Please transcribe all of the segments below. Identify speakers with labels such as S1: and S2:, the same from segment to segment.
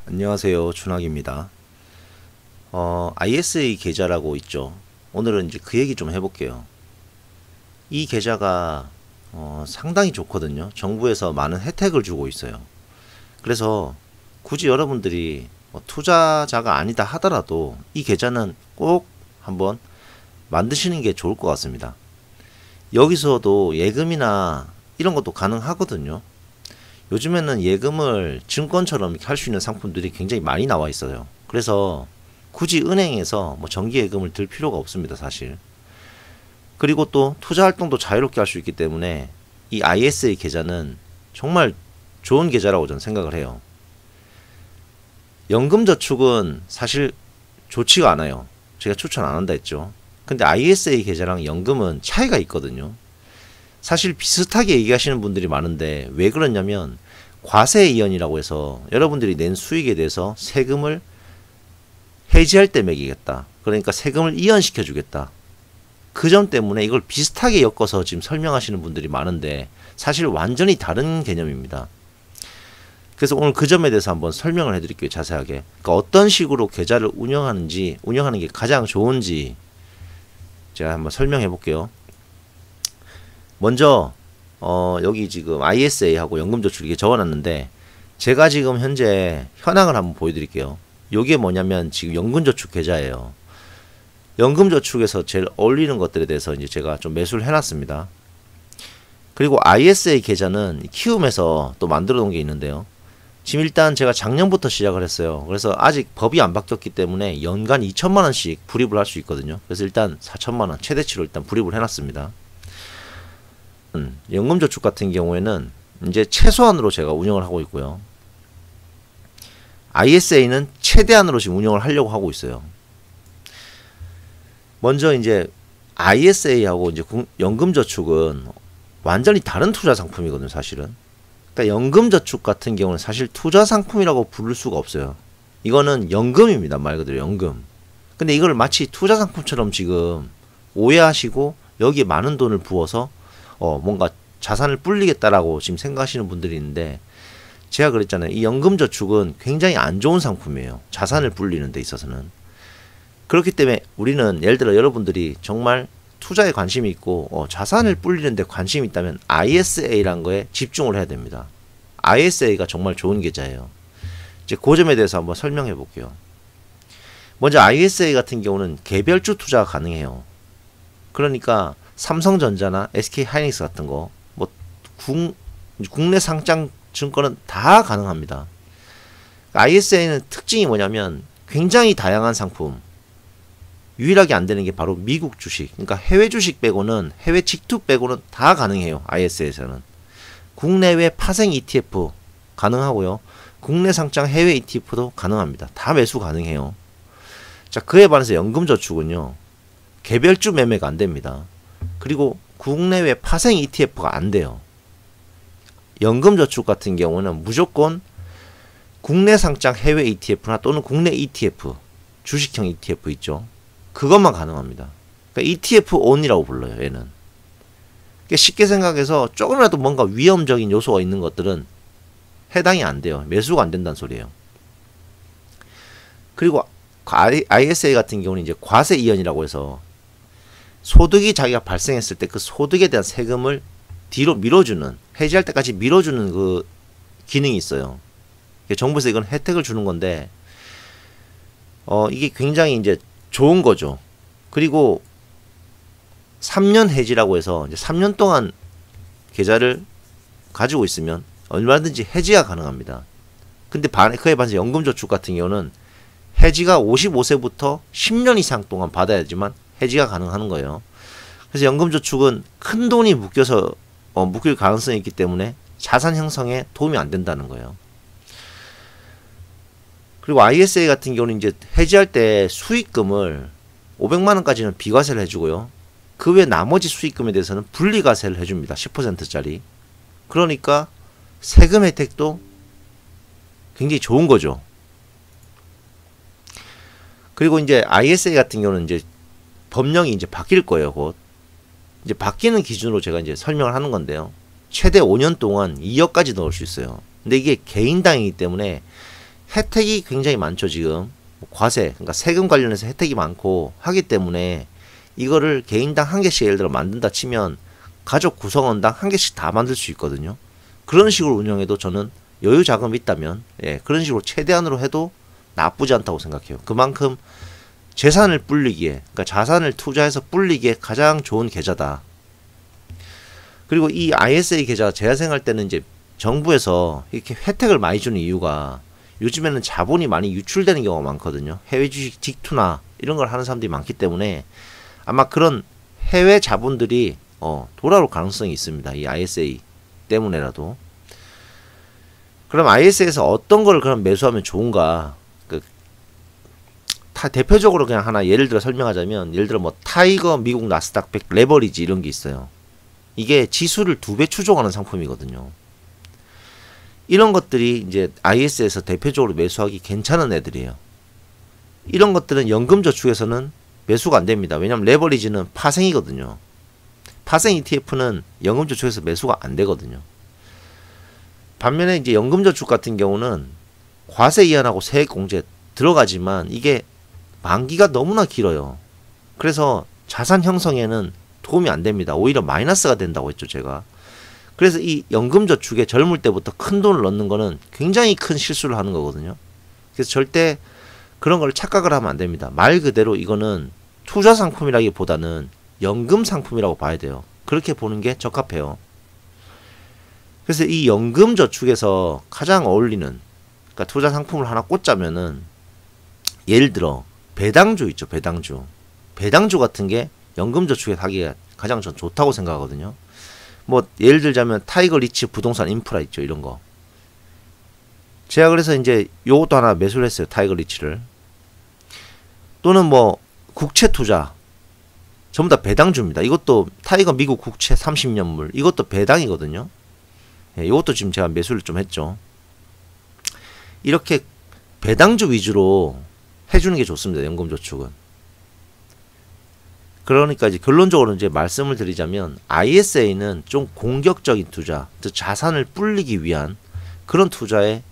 S1: 안녕하세요. 준학입니다. ISA 계좌라고 있죠. 오늘은 이제 그 얘기 좀 해볼게요. 이 계좌가 상당히 좋거든요. 정부에서 많은 혜택을 주고 있어요. 그래서 굳이 여러분들이 투자자가 아니다 하더라도 이 계좌는 꼭 한번 만드시는 게 좋을 것 같습니다. 여기서도 예금이나 이런 것도 가능하거든요. 요즘에는 예금을 증권처럼 할 수 있는 상품들이 굉장히 많이 나와 있어요. 그래서 굳이 은행에서 정기예금을 들 필요가 없습니다, 사실. 그리고 또 투자 활동도 자유롭게 할 수 있기 때문에 이 ISA 계좌는 정말 좋은 계좌라고 저는 생각을 해요. 연금저축은 사실 좋지가 않아요. 제가 추천 안 한다 했죠. 근데 ISA 계좌랑 연금은 차이가 있거든요. 사실 비슷하게 얘기하시는 분들이 많은데 왜 그러냐면 과세 이연이라고 해서 여러분들이 낸 수익에 대해서 세금을 해지할 때 매기겠다. 그러니까 세금을 이연시켜 주겠다. 그 점 때문에 이걸 비슷하게 엮어서 지금 설명하시는 분들이 많은데 사실 완전히 다른 개념입니다. 그래서 오늘 그 점에 대해서 한번 설명을 해드릴게요. 자세하게. 그러니까 어떤 식으로 계좌를 운영하는 게 가장 좋은지 제가 한번 설명해 볼게요. 먼저 여기 지금 ISA하고 연금저축 이게 적어놨는데 제가 지금 현재 현황을 한번 보여드릴게요. 이게 뭐냐면 지금 연금저축 계좌예요. 연금저축에서 제일 어울리는 것들에 대해서 이제 제가 좀 매수를 해놨습니다. 그리고 ISA 계좌는 키움에서 또 만들어 놓은 게 있는데요. 지금 일단 제가 작년부터 시작을 했어요. 그래서 아직 법이 안 바뀌었기 때문에 연간 2천만원씩 불입을 할 수 있거든요. 그래서 일단 4천만원 최대치로 일단 불입을 해놨습니다. 연금저축 같은 경우에는 이제 최소한으로 제가 운영을 하고 있고요. ISA는 최대한으로 지금 운영을 하려고 하고 있어요. 먼저 이제 ISA하고 이제 연금저축은 완전히 다른 투자 상품이거든요, 사실은. 그러니까 연금저축 같은 경우는 사실 투자 상품이라고 부를 수가 없어요. 이거는 연금입니다, 말 그대로 연금. 근데 이걸 마치 투자 상품처럼 지금 오해하시고 여기에 많은 돈을 부어서 뭔가 자산을 불리겠다라고 지금 생각하시는 분들이 있는데 제가 그랬잖아요. 이 연금저축은 굉장히 안 좋은 상품이에요. 자산을 불리는 데 있어서는. 그렇기 때문에 우리는 예를 들어 여러분들이 정말 투자에 관심이 있고 자산을 불리는 데 관심이 있다면 ISA라는 거에 집중을 해야 됩니다. ISA가 정말 좋은 계좌예요. 이제 그 점에 대해서 한번 설명해 볼게요. 먼저 ISA 같은 경우는 개별주 투자가 가능해요. 그러니까 삼성전자나 SK하이닉스 같은 거, 국내 상장 증권은 다 가능합니다. ISA는 특징이 뭐냐면 굉장히 다양한 상품, 유일하게 안 되는 게 바로 미국 주식, 그러니까 해외 주식 빼고는, 해외 직투 빼고는 다 가능해요. ISA에서는. 국내외 파생 ETF 가능하고요. 국내 상장 해외 ETF도 가능합니다. 다 매수 가능해요. 자, 그에 반해서 연금저축은요, 개별주 매매가 안 됩니다. 그리고 국내외 파생 ETF가 안 돼요. 연금저축 같은 경우는 무조건 국내 상장 해외 ETF나 또는 국내 ETF, 주식형 ETF 있죠. 그것만 가능합니다. 그러니까 ETF on이라고 불러요, 얘는. 그러니까 쉽게 생각해서 조금이라도 뭔가 위험적인 요소가 있는 것들은 해당이 안 돼요. 매수가 안 된다는 소리예요. 그리고 ISA 같은 경우는 이제 과세 이연이라고 해서 소득이 자기가 발생했을 때 그 소득에 대한 세금을 뒤로 밀어주는, 해지할 때까지 밀어주는 그 기능이 있어요. 정부에서 이건 혜택을 주는 건데, 이게 굉장히 이제 좋은 거죠. 그리고 3년 해지라고 해서 이제 3년 동안 계좌를 가지고 있으면 얼마든지 해지가 가능합니다. 근데 그에 반해서 연금저축 같은 경우는 해지가 55세부터 10년 이상 동안 받아야지만 해지가 가능한 거예요. 그래서 연금저축은 큰 돈이 묶여서 묶일 가능성이 있기 때문에 자산 형성에 도움이 안 된다는 거예요. 그리고 ISA 같은 경우는 이제 해지할 때 수익금을 500만 원까지는 비과세를 해주고요. 그 외 나머지 수익금에 대해서는 분리과세를 해줍니다. 10%짜리. 그러니까 세금 혜택도 굉장히 좋은 거죠. 그리고 이제 ISA 같은 경우는 이제 법령이 이제 바뀔 거예요, 곧. 이제 바뀌는 기준으로 제가 이제 설명을 하는 건데요. 최대 5년 동안 2억까지 넣을 수 있어요. 근데 이게 개인당이기 때문에 혜택이 굉장히 많죠. 지금 과세, 그러니까 세금 관련해서 혜택이 많고 하기 때문에 이거를 개인당 한 개씩 예를 들어 만든다 치면 가족 구성원당 한 개씩 다 만들 수 있거든요. 그런 식으로 운영해도 저는 여유 자금이 있다면 그런 식으로 최대한으로 해도 나쁘지 않다고 생각해요. 그만큼 재산을 불리기에, 그러니까 자산을 투자해서 불리기에 가장 좋은 계좌다. 그리고 이 ISA 계좌 재생할 때는 이제 정부에서 이렇게 혜택을 많이 주는 이유가 요즘에는 자본이 많이 유출되는 경우가 많거든요. 해외 주식 직투나 이런 걸 하는 사람들이 많기 때문에 아마 그런 해외 자본들이 돌아올 가능성이 있습니다. 이 ISA 때문에라도. 그럼 ISA에서 어떤 걸 그럼 매수하면 좋은가? 대표적으로 그냥 하나 예를 들어 설명하자면, 예를 들어 뭐 타이거 미국 나스닥 100 레버리지 이런 게 있어요. 이게 지수를 2배 추종하는 상품이거든요. 이런 것들이 이제 IS에서 대표적으로 매수하기 괜찮은 애들이에요. 이런 것들은 연금저축에서는 매수가 안 됩니다. 왜냐하면 레버리지는 파생이거든요. 파생 ETF는 연금저축에서 매수가 안 되거든요. 반면에 이제 연금저축 같은 경우는 과세 이완하고 세액공제 들어가지만 이게 만기가 너무나 길어요. 그래서 자산 형성에는 도움이 안 됩니다. 오히려 마이너스가 된다고 했죠, 제가. 그래서 이 연금저축에 젊을 때부터 큰 돈을 넣는 거는 굉장히 큰 실수를 하는 거거든요. 그래서 절대 그런 걸 착각을 하면 안 됩니다. 말 그대로 이거는 투자 상품이라기보다는 연금 상품이라고 봐야 돼요. 그렇게 보는 게 적합해요. 그래서 이 연금저축에서 가장 어울리는, 그러니까 투자 상품을 하나 꽂자면은 예를 들어 배당주 있죠. 배당주 같은 게 연금저축에 하기가 가장 전 좋다고 생각하거든요. 뭐 예를 들자면 타이거 리치 부동산 인프라 있죠. 이런 거. 제가 그래서 이제 요것도 하나 매수를 했어요. 타이거 리치를. 또는 뭐 국채 투자. 전부 다 배당주입니다. 이것도 타이거 미국 국채 30년물. 이것도 배당이거든요. 이것도 지금 제가 매수를 좀 했죠. 이렇게 배당주 위주로 해주는 게 좋습니다. 연금저축은. 그러니까 이제 결론적으로 이제 말씀을 드리자면 ISA는 좀 공격적인 투자, 즉 자산을 불리기 위한 그런 투자에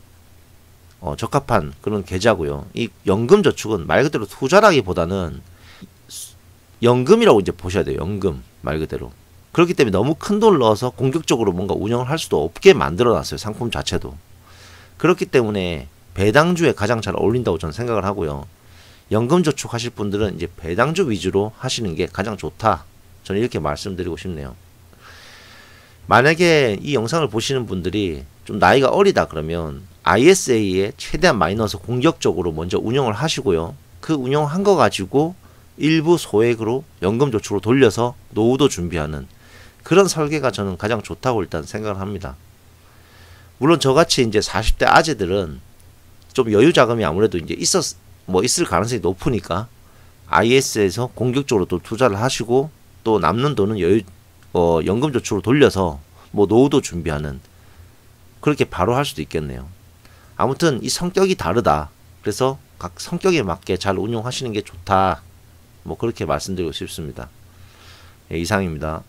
S1: 적합한 그런 계좌고요. 이 연금저축은 말 그대로 투자라기보다는 연금이라고 이제 보셔야 돼요. 연금 말 그대로. 그렇기 때문에 너무 큰 돈을 넣어서 공격적으로 뭔가 운영을 할 수도 없게 만들어놨어요. 상품 자체도. 그렇기 때문에 배당주에 가장 잘 어울린다고 저는 생각을 하고요. 연금저축 하실 분들은 이제 배당주 위주로 하시는 게 가장 좋다. 저는 이렇게 말씀드리고 싶네요. 만약에 이 영상을 보시는 분들이 좀 나이가 어리다 그러면 ISA에 최대한 많이 넣어서 공격적으로 먼저 운영을 하시고요. 그 운영한 거 가지고 일부 소액으로 연금저축으로 돌려서 노후도 준비하는 그런 설계가 저는 가장 좋다고 일단 생각을 합니다. 물론 저같이 이제 40대 아재들은 좀 여유 자금이 아무래도 이제 있을 가능성이 높으니까 IS에서 공격적으로 또 투자를 하시고 또 남는 돈은 연금저축으로 돌려서 뭐 노후도 준비하는 그렇게 바로 할 수도 있겠네요. 아무튼 이 성격이 다르다. 그래서 각 성격에 맞게 잘 운용하시는 게 좋다. 뭐 그렇게 말씀드리고 싶습니다. 이상입니다.